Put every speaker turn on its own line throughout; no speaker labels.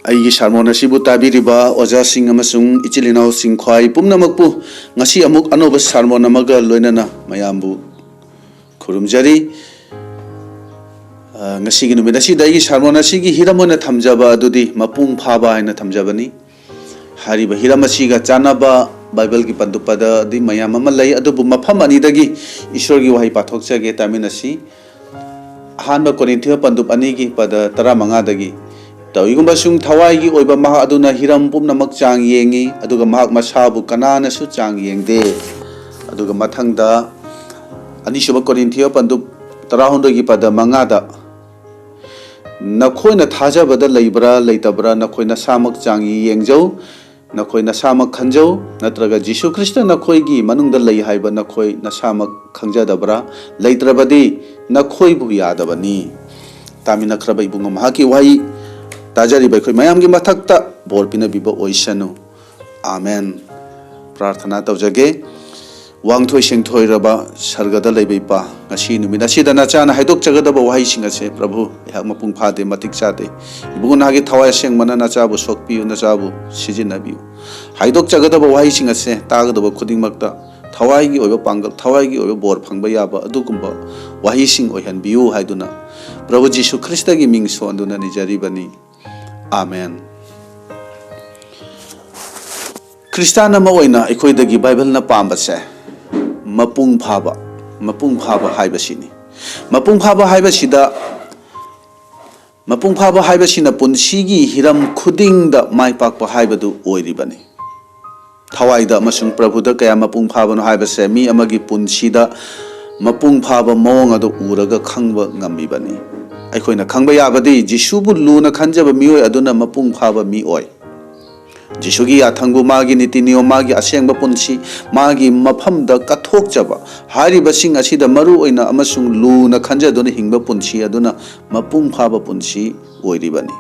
ꯑꯩꯒꯤ ꯁꯔꯃꯣꯟ ꯑꯁꯤꯕꯨ ꯇꯥꯕꯤꯔꯤꯕ ꯑꯣꯖꯥꯁꯤꯡ ꯑꯃꯁꯨꯡ ꯏꯆꯤꯜ ꯏꯅꯥꯎꯁꯤꯡ ꯈ꯭ꯋꯥꯏ ꯄꯨꯝꯅꯃꯛꯄꯨ ꯉꯁꯤ ꯑꯃꯨꯛ ꯑꯅꯧꯕ ꯁꯔꯃꯣꯟ ꯑꯃꯒ ꯂꯣꯏꯅꯅ ꯃꯌꯥꯝꯕꯨ ꯈꯨꯔꯨꯝꯖꯔꯤ ngasi gi numit asida igi sarmon asigi hiram ona thamjaba adudi mapung phaba haina thamjabani hariba hiram asiga chanaba bible gi pandupada di mayam ama lei adubu mafam ani dagi ishwar gi wahi pathokchage taminasi ahanba korinthia pandup ani gi pada 15 dagi tawigumba sung thawai gi oiba maha aduna hiram pumnamak chang yengi aduga mahak masabu kanana su chang yengde aduga mathangda ani shuba korinthia pandup 16 gi pada mangada nakoina thajabada leibra leitabra nakoina samak changi yengjau nakoina samak khanjau natraga jisu krishna nakoi gi manungda lei haiba nakoi na samak khangjadabra leitrabadi nakoi bu yadabani tamina khraba ibunga mahaki wai tajari bai khoi mayam gi mathakta bor pina biba oisanu amen prarthana tawjage wangthoi sengthoi raba sargada leibai pa ngasi numina sidana chana haidok chagadaba wahai singase prabhu ehak mapung phade matik chate ibunga gi thawai seng mana na chabu sokpi na chabu sijinabi haidok chagadaba wahai singase tagadaba khuding makta thawai gi oiba pangal thawai gi oiba bor phangba yaba adugumba wahai sing oihan biu haiduna prabhu jisu krista gi mingso anduna nijari bani amen kristana ma oina ekhoidagi bible na pambase mapung phaba haibasini mapung phaba haibasida mapung phaba haibasina punsigi hiram khuding da mai pakpa haibadu oiribani thawaida amasung prabhuda kaya mapung phaba no haibase mi amagi punsida mapung phaba mawang adu uraga khangba ngamibani aikoina khangba yabadi jisubu luna khanjaba mioi aduna mapung phaba mi oi jisugi athangbu magi niti niyom magi asengba punsi magi mafamda kathokjaba hariba sing asida maru oina amasung luna khanjaduna hingba punsi aduna mapung phaba punsi oiribani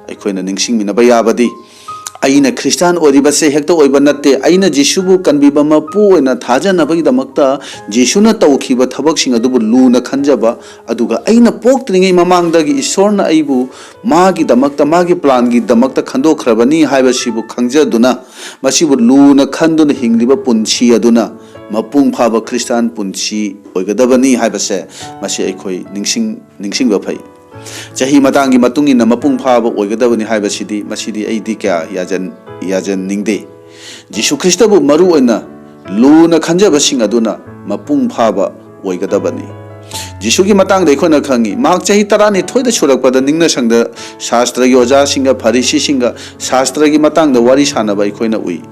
aikoina ningsingminaba yabadi aina Christian oribase hekta oiba natte aina jisubu kanbiba mapu oina thajanabagi damakta jisuna tawkhiba thabak sing adubu luna khanjaba aduga aina poktringai mamangdagi isorna aibu magi damakta magi plan gi damakta khandokhrabani haibasibu khangjaduna masibu luna khanduna hingliba punchi aduna mapung phaba Christian punchi oigadabani haibase masi aikhoi ningsingba phai chahi matangi matungi na mapung phaba oigadabani haibasidi masidi aidi kya yajan ningde jisu krista bu maru oina luna khanjaba sing aduna mapung phaba oigadabani jisu gi matang de khona khangi mak chahi tarani thoida surakpada ningna sangda shastra gi oja singa pharisi singa shastra gi matang da wari sanaba ikhoina ui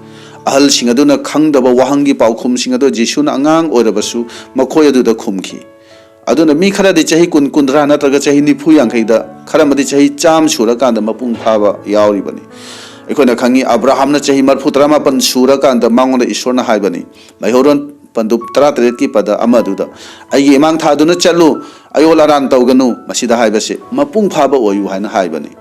ahal sing aduna khangdaba wahangi paukhum sing ado jisu na angang oirabasu makhoi adu da khumki aduna mi khara de chahi kun kundra natraga chahi nifu yankhaida khara madi chahi cham sura kanda mapung phaba yauri bani ikona khangi abraham na chahi marfutra ma pan sura kanda mangonda ishorna haibani maihoron pandup 33 ki pada amaduda ai emang thaduna chalu ayola ran tawganu masida haibase mapung phaba oyu haina haibani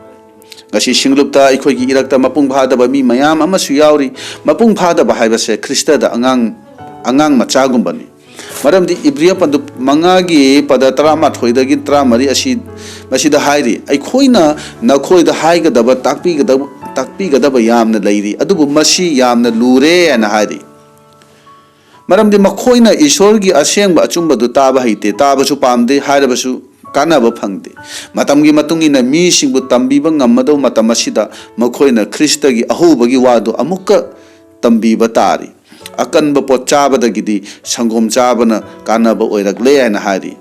ngasi singlupta ikhoigi irakta mapung phada ba mi mayam amasu yauri mapung phada ba haibase krista da angang machagumbani maramdi ibriya pandu mangagi pada 18 dagi 30 asi masida hairi ai khoina na khoida haiga daba takpi gadaba yamna leiri adubu masi yamna lure ana hairi maramdi makhoina ishorgi asengba achumba du taba haite taba su pamde hairabasu kanaba phangde matamgi matungi na mi singbu tambiba ngamado matamasida makhoina kristagi ahubagi wadu amukka tambiba tari akan ba pot chaba da gidi sangom chaba na kana ba oirakle ana hari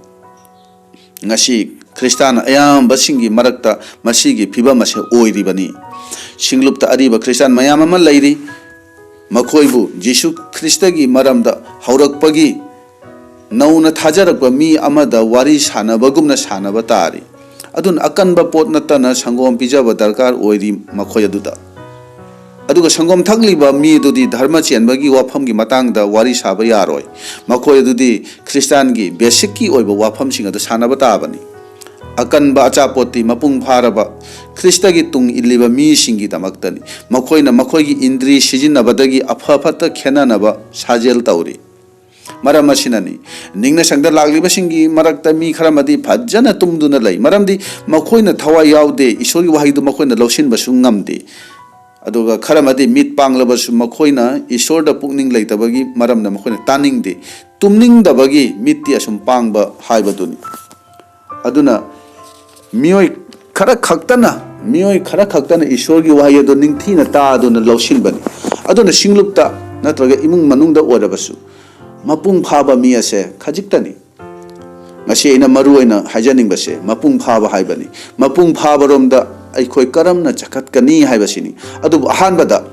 ngasi kristana ayam basingi marakta masigi phiba mase oiri bani singlupta ariba kristan mayam ama leiri makhoibu jisu kristagi maramda haurakpagi nauna thajarakpa mi amada wari sanabagumna sanaba tari adun akan ba pot natana sangom pijaba darkar oiri makhoi aduda aduga sangom thagliba mi dudi dharma chenbagi wafam gi matangda wari saba yaroi makhoi dudi kristan gi basic ki oiba wafam sing adu sanaba tabani akan ba achapoti mapung pharaba krista gi tung iliba mi singi tamaktani makhoina makhoi gi indri sijinabadagi aphapata khena naba sajel tauri maram asinani ningna sangda lagliba singi marakta mi kharamadi phajana tumduna lay maramdi makhoina thawai yaude isori wahaidu makhoina lawsin basu ngamde aduga kharamadi mit panglaba su makhoina isor da pukning leitabagi maramna makhoina taningde tumning dabagi mitti asum pangba haibaduni aduna mioi khara khaktana isor gi wahai adu ningthina ta aduna lawsin bani aduna singlupta natraga imung manungda orabasu mapung phaba mi ase khajiktani ngasi ina maru ina hajaning base mapung phaba haibani mapung phaba romda aikoi karamna chakat kani haibasini adu ahanbada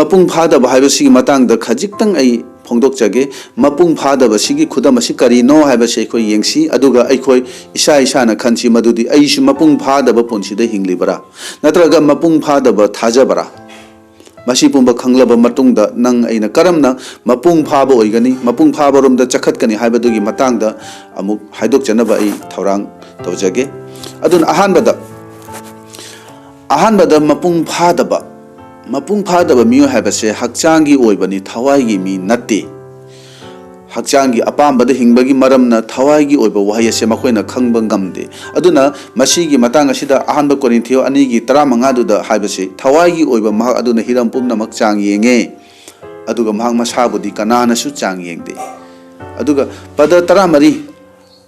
mapung phada haibasi matang da khajiktang ai phongdok jage mapung phada basigi khudam asi kari no haibase aikoi yengsi aduga aikoi isa na khansi madudi aisu mapung phada ba ponsi da hinglibara natraga mapung phada ba thajabara masi pumba khanglaba matungda nang aina karamna mapung phaba oigani mapung phaba romda chakhatkani haibadugi matangda amuk haidok janaba ai thaurang tawjage adun ahanbada mapung phadaba miyo haibase hakchangi oibani thawaigi mi natte hakchangi apambada hingbagi maramna thawaigi oiba wahai ase makhoina khangba ngamde aduna masigi matang asida ahanba Korinthio 2:15 duda haibase thawaigi oiba mahak aduna hiram pumna mak chang yenge aduga mahak masabudi kanana su chang yengde aduga pada 13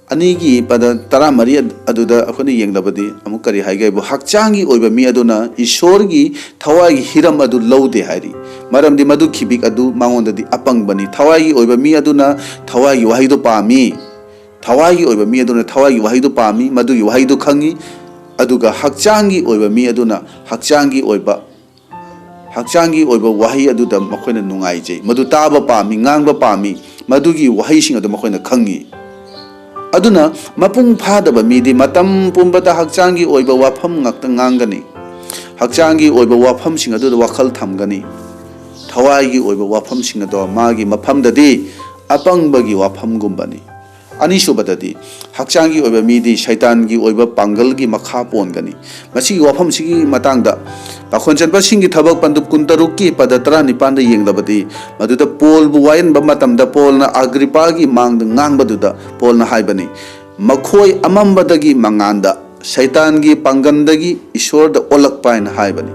anigi pada 13 aduda akhoni yenglabadi amuk kari haigai bu hakchangi oiba mi aduna isorgi thawaigi hiram adu laude hairi maramdi madu khibik adu mangondadi apang bani thawaigi oiba mi aduna thawaigi wahaido pami thawaigi oiba mi aduna thawaigi wahaido pami madugi wahaido khangi aduga hakchangi oiba mi aduna hakchangi oiba wahai aduda makhoina nungai jai madu taba pami ngangba pami madugi wahai sing adu makhoina khangi aduna mapung phadaba midi matam pumbata hakchangi oiba wafam ngakta ngangani hakchangi oiba wafam sing adu wakhal thamgani thawaigi oiba wafam sing adu magi maphamdadi apangbagi wafam gumbani anisubadadi hakchangi oiba midi shaitangi oiba pangalgi makha pongani masi wafam sigi matangda pakhonjanba singi thabak pandup kuntarukki pada 19 da yenglabadi maduda pol bu wain ba matamda polna agripagi mangda ngangbaduda polna haibani makhoi amambadagi manganda shaitangi pangandagi isorda olakpaina haibani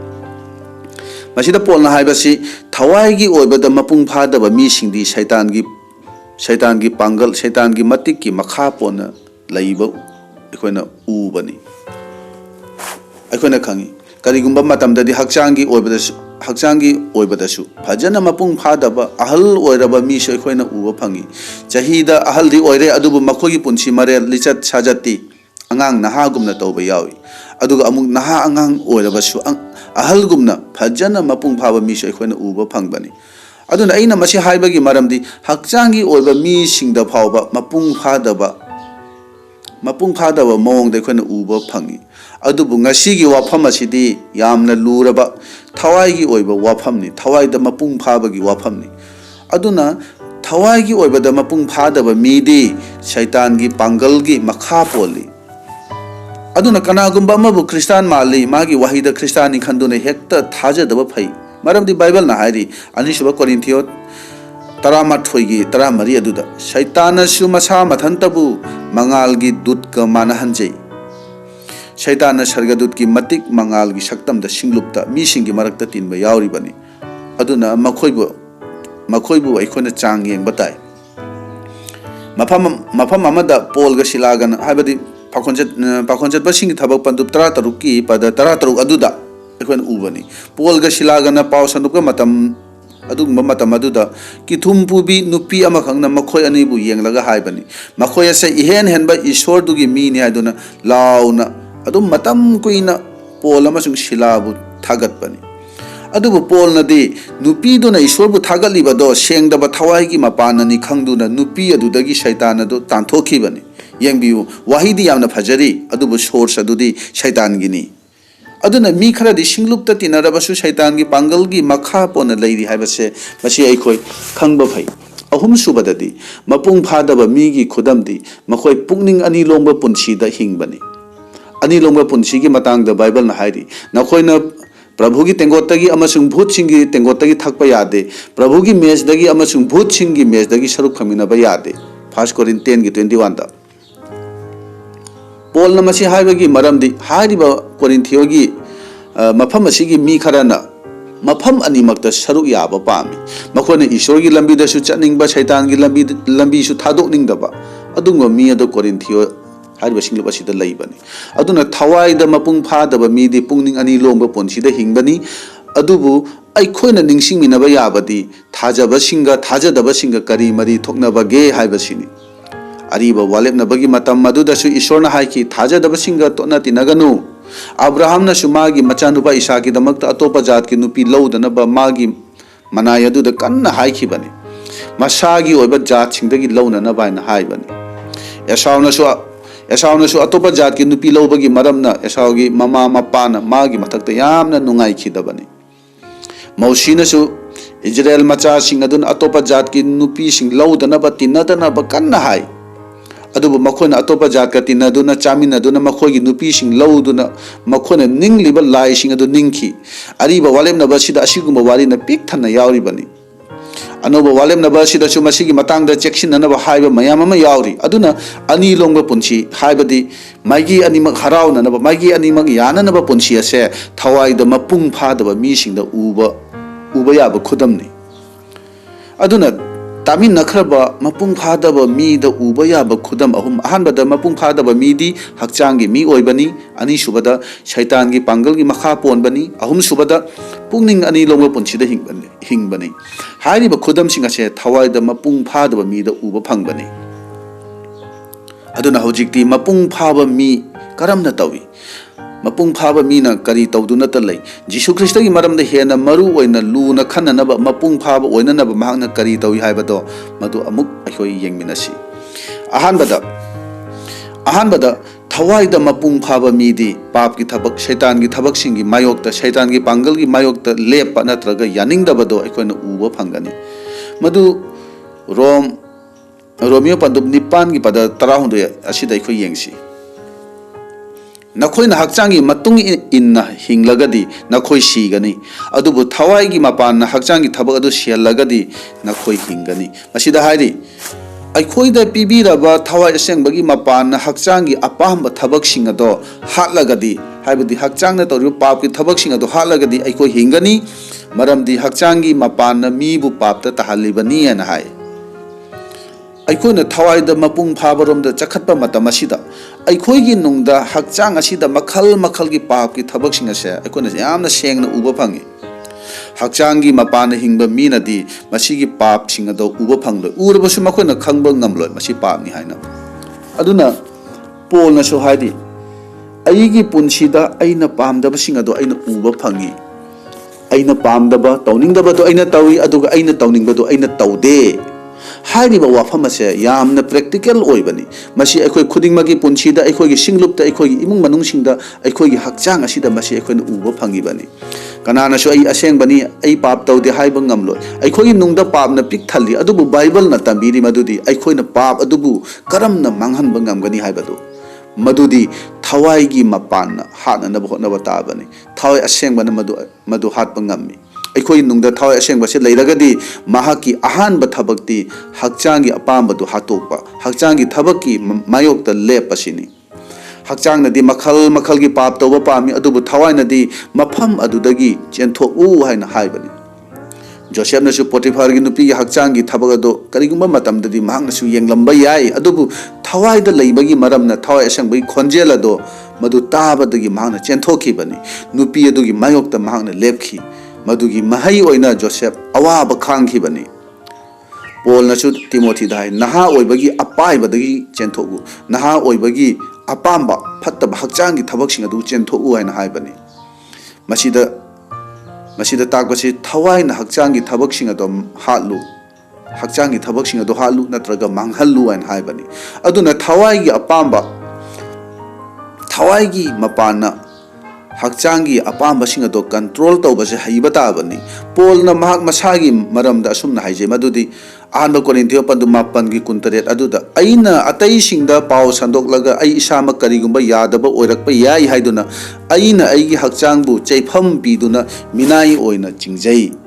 masida polna haibasi thawaigi oibada mapung phadaba mi singdi shaitangi pangal shaitangi matikki makha pona laiba akoina ubani akoina khangi karigumba matamdadi hakchangi oibadasu fajana mapung phadaba ahal oiraba mi soi khoina uba phangi chahida ahaldi oire adubu makhogi punsi mare lichat sajati angang naha gumna tawba yawi aduga amuk naha angang oirabasu ahal gumna fajana mapung phaba mi soi khoina uba phangbani aduna aina masi haibagi maramdi hakchangi oiba mi singda phawba mapung phadaba mawongda khoina uba phangi adubu ngasigi wafam asidi yamna luraba thawaigi oiba wafamni thawaida mapung phabagi wafamni aduna thawaigi oibada mapung phadaba midi shaitangi pangalgi makha poli aduna kanagumba mabu kristan mali magi wahida kristani khanduna hekta thajadaba phai maramdi bible na hairi anisuba Korinthio 13 aduda shaitana su masa mathantabu mangalgi dutka manahanjai shaitana sargadut ki matik mangal gi saktam da singlupta mi singi marakta tinba yauri bani aduna makhoibu aikona chang yeng batai mafam amada pol ga silagan habadi pakhonjat basingi thabak pandup 13 ki pada 13 aduda aikona ubani pol ga silagana paw sanduka matam adugumba matam aduda kithum pubi nupi ama khangna makhoi ani bu yenglaga haibani makhoi ase ihen henba isor dugi mi ni aduna launa adum matam kuina pol amasung silabu thagatpani adubu pol nadi nupi duna isor bu thagaliba do sengdaba thawai gi mapanani khangduna nupi adudagi shaitan adu tanthoki bani yengbiu wahidi yamna phajari adubu source adudi shaitan gini aduna mi khara di singlupta tinarabasu shaitan gi pangal gi makha pona leiri haibase masi aikoi khangba phai ahum subadadi mapung phadaba mi gi khudamdi makhoi pukning ani longba punsi da hingbani ani longba punsi gi matang da bible na hairi प्रभु की तेंगोतगी अमसुंग भूत सिंगी तेंगोतगी थकप यादे प्रभु की मेजदगी अमसुंग भूत सिंगी मेजदगी सरुक खमिनब यादे 1 Corinthian की 21 दा पोल नमसी हाइबगी मरमदी हाइरिबा कोरिन्थियोगी मफम असिगी मी खरना मफम अनिमक्ता सरुक याबा पामी मखोने ईश्वरगी लंबीदसु चटनिंगबा शैतानगी लंबीसु थादोकनिंगदबा अदुंगो मी अदो कोरिन्थियो हाइरिबा सिंगलुप असिदा लैबनी अदुना थवाइदा मपुंग फादबा मीदी पुंगनिंग अनि लोंबा पोंसिदा हिंगबनी अदुबु अइखोइना निंगसिंगमिनबा याबदी थाजदबसिंगा करी मरी थोकनबगे हाइबसिनी अरीबा वालेबनबगी मतम मदुदसु ईश्वरना हाइकी थाजदबसिंगा तोना तिनगनु अब्राहम न सुमागी मचानुपा इसाकी दमकता अतोपा जात की नुपी लौदनबा मागी मनाय अदुदा कन्ना हाइखिबनी मसागी ओइबा जात सिंगदगी लौननबा हाइना हाइबनी एसाउनसु अतोपा जात की नुपी लौबगी मरमना एसाउगी ममा मपाना मागी मथक्ता यामना नुंगाइखिदबनी मौसीनसु इजराइल मचा सिंग अदुन अतोपा जात की नुपी सिंग लौदनबा तिन्नदनबा कन्ना हाइ अदुबु मखोना अतोपा जात का तिन्नदुना चामिनदुना मखोगी नुपी सिंग लौदुना मखोना निंगलिबा लाई सिंग अदु निंगखि अरीबा वालेमनबा सिदा असिगुम्बा वारिना पिक थन्ना यावरिबनी अनोबा वालेमनबा सिदासु मसिगी मतांगदा चेक्सिननबा हाइबा मयाम अमा यावरि अदुना अनि लोंगबा पुंसी हाइबदी माइगी अनिमक हराउननबा माइगी अनिमक याननबा पुंसी असे थवाइदा मपुंग फादबा मीसिंगदा उबा याबा खुदमनि अदुना तामिन नखरबा मपुंग फादबा मीदा उबा याबा खुदम अहुम अहानबदा मपुंग फादबा मीदी हक्चांगी मी ओइबनी अनि सुबदा शैतानगी पांगलगी मखा पोनबनी अहुम सुबदा पुंगनिंग अनि लोंगबा पुंसीदा हिंगबनी हाइरिबा खुदम सिंग असे थवाइदा मपुंग फादबा मीदा उबा फंगबनी अदुना हौजिक्ति मपुंग फाबा मी करमना तवी मपुंग फाबा मीना करी तौदुनत लै जीसु ख्रिस्टगी मरमदा हेना मरु ओइना लूना खन्ननबा मपुंग फाबा ओइननबा महांगना करी तौई हाइबदो मदु अमुक अखोई येंगमिनसी अहानबदा थवाइदा मपुंग फाबा मीदी पाप की थबक शैतान की थबक सिंगी मायोक्ता शैतान की पांगल की मायोक्ता लेप नत्रगा यानिंगदबदो अखोइना उबा फंगनी मदु रोमियो पंदुब निपान की पद 19 असिदा अखोई येंगसी नखोइना हक्चांगी मतुंग इन्ना हिंगलगदी नखोइ सीगनी अदुबु थवाइगी मपान हक्चांगी थबक अदु सेलगदी नखोइ हिंगनी मसिदा हाइरि अखोइदा पीबीरबा थवाइ असेंबगी मपान हक्चांगी अपाम्ब थबक सिंग अदो हाटलगदी हाइबदी हक्चांगना तौरिबा पाप की थबक सिंग अदो हाटलगदी अखोइ हिंगनी मरमदी हक्चांगी मपान मीबु पापता तहलिबनी एना हाइ अखोइना थवाइदा मपुंग फाबरोमदा चखतपा मतम असिदा अखोइगी नुंगदा हक्चांग असिदा मखल मखलगी पाप की थबक सिंग असे अखोइना यामना सेंगना उबा फंगी हक्चांगी मपान हिंगबा मीनदी मसिगी पाप सिंग अदो उबा फंगलो उरबसु मखोइना खंगबा ngamloi मसि पापनी हाइना अदुना पोलनासु हाइदि अइगी पुंसीदा अइना पामदबा सिंग अदो अइना उबा फंगी अइना पामदबा तौनिंगदबदो अइना तौई अदुगा अइना तौनिंगबदो अइना तौदे हाइरिबा वाफम असे यामना प्रैक्टिकल ओइबनी मसि अखोइ खुदिंगमगी पुंसीदा अखोइगी सिंगलुपता अखोइगी इमुंग मनुंगसिंगदा अखोइगी हक्चांग असिदा मसि अखोइना उबा फंगिबनी कनानासु अइ असेंगबनी अइ पाप तौदे हाइबा ngamloi अखोइगी नुंगदा पापना पिक थल्ली अदुबु बाइबलना तंबीरी मदुदी अखोइना पाप अदुबु करमना मांगहनबा ngamgani हाइबदु मदुदी थवाइगी मपानना हाटनबा होटनबा ताबनी थवाइ असेंगबना मदु हाटबा ngammi अखोइ नुंगदा थवाइ असेंगबसे लैरगदी महाकी अहानबा थबकती हक्चांगी अपाम्बदु हातोकपा हक्चांगी थबककी मायोक्ता लेपसिनी हक्चांगनदी मखल मखलगी पाप तौबा पामी अदुबु थवाइनदी मफम अदुदगी चेंथोकु हाइना हाइबनी जोसेफनसु पोटिफारगी नुपीगी हक्चांगी थबक अदो करिगुम्बा मतमददी महांगनसु येंगलंबा याइ अदुबु थवाइदा लैबगी मरमना थवाइ असेंगबगी खोंजेल अदो मदु ताबदगी महांगना चेंथोखिबनी नुपी अदुगी मायोक्ता महांगना लेपखि मदुगी महई ओइना जोसेफ अवाब खांखिबनी पोलनासु तिमोथीदा हाइ नहा ओइबगी अपाइबदगी चेंथोकु नहा ओइबगी अपाम्बा फत्तबा हक्चांगी थबकसिंग अदु चेंथोकु हाइना हाइबनी मसिदा ताकबसि थवाइना हक्चांगी थबकसिंग अदु हाटलु हक्चांगी थबकसिंग अदु हाटलु नत्रगा मांगहल्लु हाइना हाइबनी अदुना थवाइगी अपाम्बा थवाइगी मपाना hakchangi apambasing ado control tawbase haiba tabani polna mahak masagi maramda asumna haije madudi ahanda Korinthiyo pandu mapan gi kuntaret aduda aina atai singda paw sandoklaga ai isama karigumba yadaba oirakpa yai haiduna aina aigi hakchangbu chaifam biduna minai oina chingjai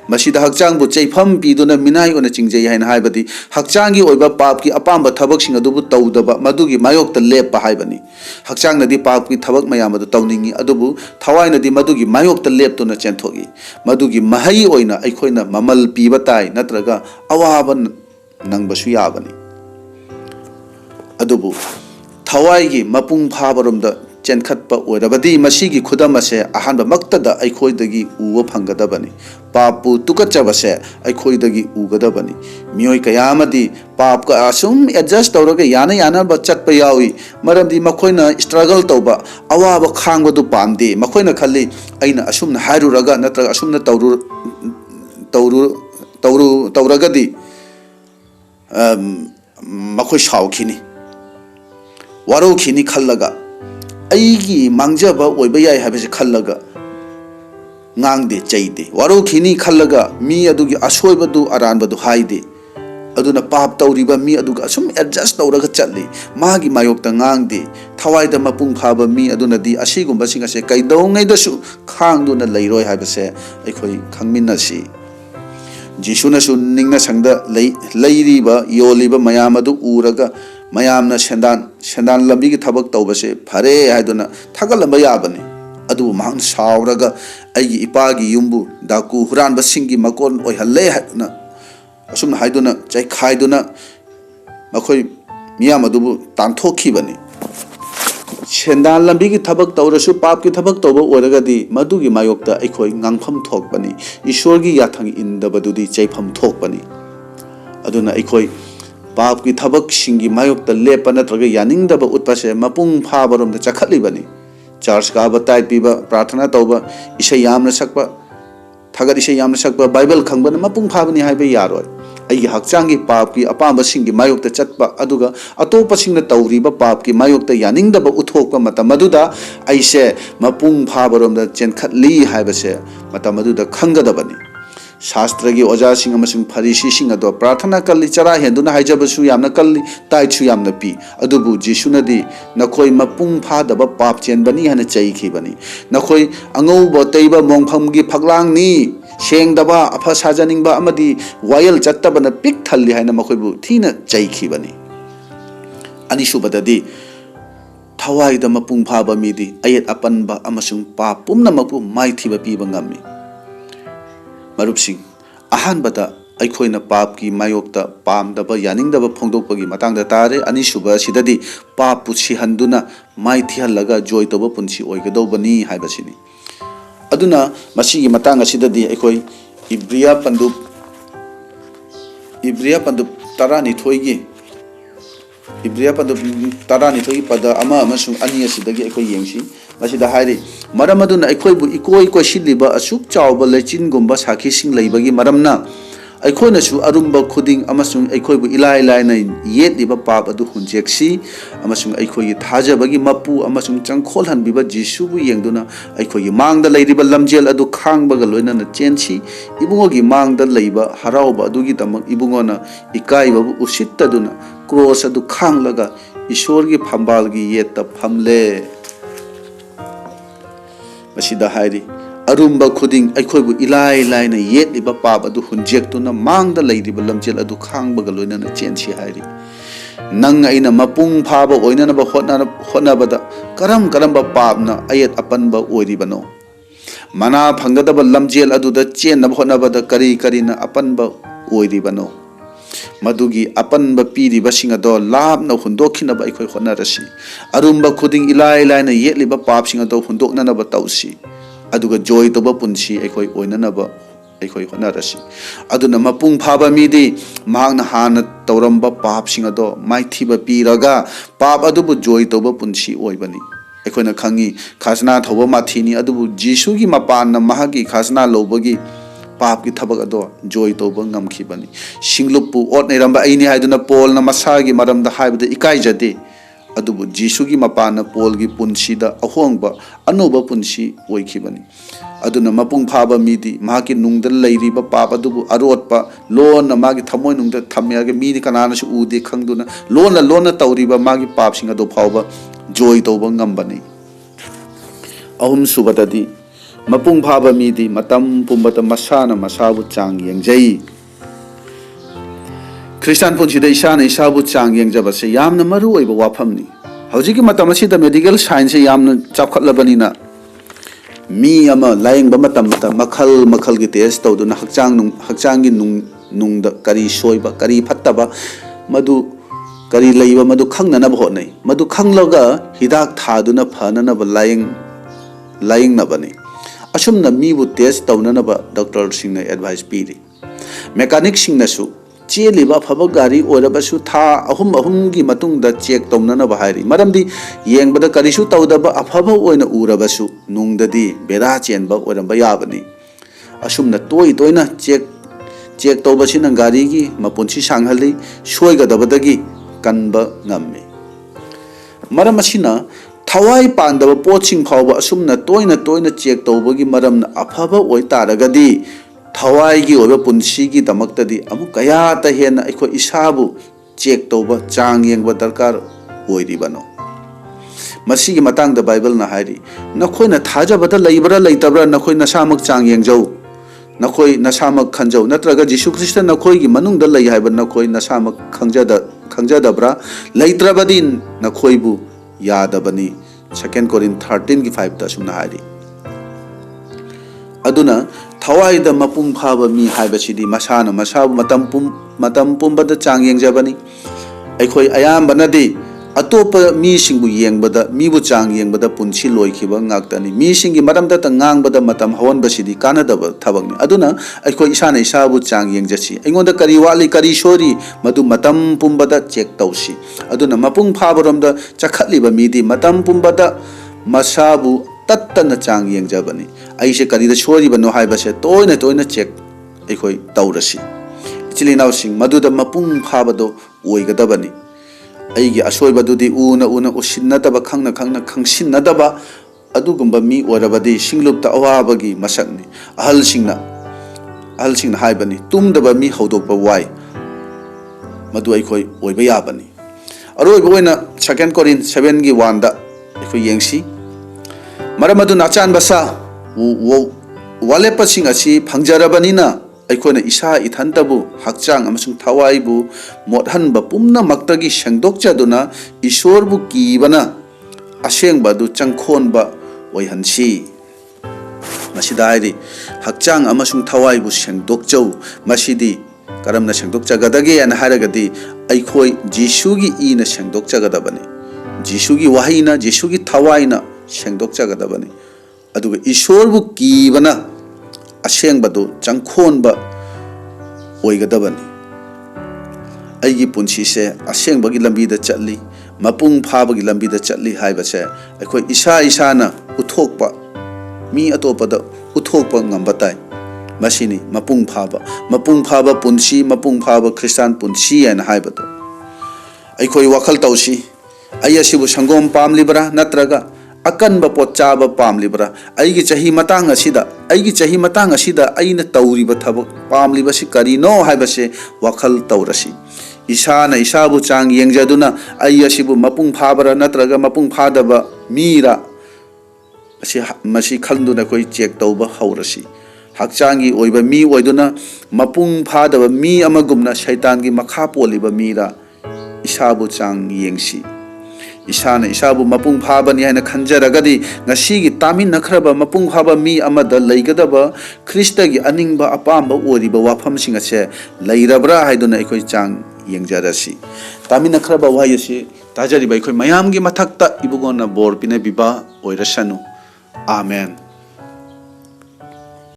masida hakchangbu chaifam biduna minai oina chingjai haina haibadi hakchangi oiba papki apamba thabak sing adubu tawdaba madugi mayokta leppa haibani hakchang nadi papki thabak mayam adu tawningi adubu thawai nadi madugi mayokta leptuna chenthogi madugi mahai oina aikhoina mamal piba tai natraga awaba nangbasu yabani adubu thawai gi mapung phabarumda chenkhatpa oirabadi masigi khudamase ahanba maktada aikhoidagi uwa phangadabani papu tukachabase aikhoidagi ugadabani mioi kayamadi papka asum adjust tawraga yana ba chatpa yawi maramdi makhoina struggle tawba awaba khangwadu pamde makhoina khalli aina asumna hairuraga natraga asumna tawragadi makhoi shawkhini waraukhini khallaga aigi mangjaba oiba yai habese khallaga ngangde chaide waraukhini khallaga mi adugi asoibadu aranbadu haide aduna pap tawriba mi aduga asum adjust tawraga chatli magi mayokta ngangde thawaida mapung phaba mi aduna di asigumba singase kaidongai dasu khangduna leiroi habese aikhoi khangminnasi jisuna su ningna sangda leiriba yoliba mayam adu uraga mayamna sendan lambi gi thabak tawbase phare haiduna thagalamba yabani adu mang sawraga aigi ipagi yumbu daku huranba singi makon oihalle haiduna asumna haiduna chai khaiduna makhoi miyam adubu tanthokibani sendan lambi gi thabak tawrasu pap gi thabak tawba oragadi madugi mayokta aikhoi ngangpham thokbani ishwar gi yathang indabadudi chaifam thokbani aduna aikhoi पाप की थबक सिंगी मायोक्ता लेप नत्रगा यानिंगदबा उत्पसे मपुंग फाबरमदा चखलिबनी church का बताय पीबा प्रार्थना तौबा इसे यामना सकबा थगद इसे यामना सकबा बाइबल खंगबन मपुंग फाबनी हाइबे यारोय आई हकचांगी पाप की अपाम सिंगी मायोक्ता चटबा अदुगा अतोप सिंगना तौरीबा पाप की मायोक्ता यानिंगदबा उथोकबा मतम मदुदा आइसे मपुंग फाबरमदा चेनखतली हाइबसे मतम मदुदा खंगदबनी शास्त्र की ओजा सिंह अमसुंग फरीसी सिंह अदो प्रार्थना कल्ली चरा हेंदुना हाइजबसु यामना कल्ली ताइछु यामना पी अदुबु जिसुनदी नखोई मपुंग फादब पाप चेनबनी हने चैखिबनी नखोई अंगौब तैबा मोंगफमगी फगलांगनी सेंगदबा अफा साजनिंगबा अमदी वायल चत्तबना पिक थल्ली हाइना मखोइबु थीना चैखिबनी अनिसुबददी थवाइद मपुंग फाबा मिदी अयत अपनबा अमसुंग पाप पुमनमकु माइथिबा पीबा ngami मरुपसिंग अहानबदा अखोइना पाप की मायोक्ता पामदबा यानिंगदबा फोंदोकपगी मतंगदा तारे अनिसुबा सिददी पाप पुछि हंदुना माइथिहलगा जॉय तोबा पुंसी ओइगदौबनी हाइबसिनी अदुना मसिगी मतंग असिददी अखोइ इब्रिया पंदुप तरानिथोइगी इब्रिया पंदुप तरानिथोइगी पद अमा अमसुंग अनि असिदगी अखोइ येंगसी मसिदा हाइरि मरम अदुना अखोइबु इकोइ कोसिलिबा असुक चावबा लेचिनगुम्बा साखिसिंग लैबगी मरमना अखोइनसु अरुम्बा खुदिंग अमसुंग अखोइबु इलाइ लाइना येतलिबा पाप अदु हुंजेक्सी अमसुंग अखोइगी थाजबगी मपु अमसुंग चंखोलहनबिबा जिसुबु येंगदुना अखोइगी मांगदा लैरिबा लमजेल अदु खांगबगा लोइनाना चेनसी इबुंगोगी मांगदा लैबा हरावबा अदुगी तमक इबुंगोना इकाइबाबु उसित्तदुना क्रॉस अदु खांगलगा ईश्वरगी फंबालगी येत्ता फमले मसिदा हाइरि अरुम्बा खुदिंग अखोइबु इलाइ लाइना येतलिबा पाप अदु हुंजेक्तुना मांगदा लैरिबा लमजेल अदु खांगबगा लोइनाना चेनसी हाइरि नंग अइना मपुंग फाबा ओइनानबा होटनाबदा करम पापना अयत अपनबा ओइरिबनो मना फंगदबा लमजेल अदुदा चेनबा होटनाबदा करीना अपनबा ओइरिबनो मदुगी अपनबा पीरिबसिंग अदो लाभना हुंदोखिनबा अखोइ होटनारसी अरुम्बा खुदिंग इलाइ लाइना येतलिबा पापसिंग अदो हुंदोकननबा तौसी अदुगा जॉय तोबा पुंसी अखोइ ओइननबा अखोइ होटनारसी अदुना मपुंग फाबा मिदी मांगना हाना तौरंबा पापसिंग अदो माइथिबा पीरगा पाप अदुबु जॉय तोबा पुंसी ओइबनी अखोइना खंगी खाजना थोबा माथिनी अदुबु जीसुगी मपानना महागी खाजना लोबगी पाप की थबक अदो जॉय तोबा ngамखिबनी सिंगलुपु ओट नेरंबा आइनी हाइदुना पोलना मसागी मरमदा हाइबदा इकाइजदे अदुबु जीसुगी मपाना पोलगी पुंसीदा अहोंगबा अनोबा पुंसी ओइखिबनी अदुना मपुंग फाबा मीदी माकी नुंगदा लैरिबा पाप अदुबु अरोटपा लोन मागी थमोय नुंगदा थम्यागे मीदी कनानासु उदे खंगदुना लोन तौरिबा मागी पापसिंग अदु फावबा जोय तौबा ngambani अहुम सुबददी मपुंग फाबा मीदी मतम पुंबता मसाना मसाबु चांग यंगजई ख्रिस्टान पुंसीदा इसाना इसाबु चांग यंगजबसे यामना मरु ओइबा वाफमनी हौजिकी मतम असिदा मेडिकल साइंस से यामना चापखतलबनिना मी अमा लायंगबा मतम मखल मखल की टेस्ट तौदुना हक्चांगी नुंगदा करी सोयबा करी फत्तबा मदु करी लैबा मदु खंगनब होनै मदु खंगलगा हिदाक थादुना फननब लायंगनबनी असुमना मीबु टेस्ट तौननब डॉक्टर सिंगना एडवाइस पीरी मैकेनिक सिंगनासु चेलिबा फब गाड़ी ओरबसु था अहुम की मतुंगदा चेक तौननब हाइरी मरमदी येंगबदा करिसु तौदबा अफब ओइना उरबसु नुंगददी बेरा चेनबा ओरंबा याबनी असुमना तोइना चेक तौबसिना गाड़ी की मपुंसी सांगहली सोयगदबदगी कनबा ngамmi मरम असिना थवाई पांदबा पोचिंग फावबा असुमना तोइना चेक तौबगी मरमना अफब ओइ तारगदी थवाई की ओबा पुंसी की दमक्तदी अमु कयाता हेना अखो इसाबु चेक तौबा चांग येंगबा दरकार ओइरिबनो मसीगी मतांगदा बाइबल ना हाइरी नखोइना थाजबदा लैबरा लैतबरा नखोइ नसामक चांग येंगजौ नखोइ नसामक खंजौ नत्रगा जीसु ख्रिस्ट नखोइगी मनुंगदा लै हाइबा नखोइ नसामक खंजदब्रा लैत्रबदी नखोइबु यादबनी 2 कोरिन्थ 13 की 5 ता सुमना हाइरी अदुना थवाइदा मपुंग फाबा मी हाइबसिदी मसाना मसाबु मतम पुंबदा चांग येंगजबनी अखोइ अयामबनदी अतोप मी सिंगबु येंगबदा मीबु चांग येंगबदा पुंसी लोइखिबा ngakतनी मी सिंगी मरमदा त ngangbada matam hawanbasidi kanadaba thabakni aduna अखोइ इसाना इसाबु चांग येंगजसी अइंगोंदा करी वाली करी सोरी मदु मतम पुंबदा चेक तौसी अदुना मपुंग फाबरमदा चखतलिबा मीदी मतम पुंबदा मसाबु तत्तन चांग येंगजबनी अइसे करीदा सोरिबनो हाइबसे तोइना चेक अखोइ तौरसी इचिलिनाव सिंग मदुदा मपुंग फाबदो ओइगदबनी अइगी असोइबदुदी उना उसिन्नदबा खंगना खंगसिन्नदबा अदुगुंबा मी ओरबदी सिंगलुपता अवाबगी मसकनी अहलसिंगना हाइबनी तुमदबा मी हौदोकबा वाई मदु अइखोइ ओइबा याबनी अरोइबा ओइना 2 कोरिन्थ 7 की 1 दा अइखोइ येंगसी मरम अदु नाचान बसा वालेपसिंग असि फंगजरबनिना अइखोइना इसा इथनतबु हक्चांग अमसुंग थवाइबु मोदहनबा पुम्नमक्तगी सेंगदोकचदुना ईश्वरबु कीबना असेंगबदु चंगखोनबा ओइहनसी मसिदाइरि हक्चांग अमसुंग थवाइबु सेंगदोकचौ मसिदी करमना सेंगदोकचगदगे अन हारगदी अइखोइ जीसुगी ईना सेंगदोकचगदबनी जीसुगी वाहिना जीसुगी थवाइना सेंगदोकचगदबनी अदुगा ईश्वरबु कीबना असेंगबदु चंगखोनबा ओइगदबनी अइगी पुंसीसे असेंगबगी लंबीदा चटली मपुंग फाबगी लंबीदा चटली हाइबसे अखोइ इसाना उथोकपा मी अतोपदा उथोकपा ngambataइ मसिनी मपुंग फाबा पुंसी मपुंग फाबा ख्रिस्टान पुंसी एन हाइबदो अखोइ वखल तौसी अयसिबु संगोम पामलिबरा नत्रगा अकनबा पोचाबा पामलिबरा अइगी चही मतांग असिदा अइना तौरिबा थबक पामलिबसि करिनो हाइबसे वखल तौरसी इसाना इसाबु चांग येंगजदुना अयसिबु मपुंग फाबरा नत्रगा मपुंग फादबा मीरा मसि खंदुना कोइ चेक तौबा हौरसी हक्चांगी ओइबा मी ओइदुना मपुंग फादबा मी अमगुमना शैतानगी मखा पोलिबा मीरा इसाबु चांग येंगसी इसाना इसाबु मपुंग फाबनी हाइना खंजरगदी ngasiगी तामिन नखरबा मपुंग फाबा मी अमदा लैगदबा ख्रिस्टगी अनिंगबा अपामबा ओरिबा वाफमसिंग असे लैरबरा हाइदुना अखोइ चांग येंगजरसी तामिन नखरबा वायसी ताजरिबा अखोइ मयामगी मथक्ता इबुगोना बोर पिने बिबा ओइरसनु आमेन।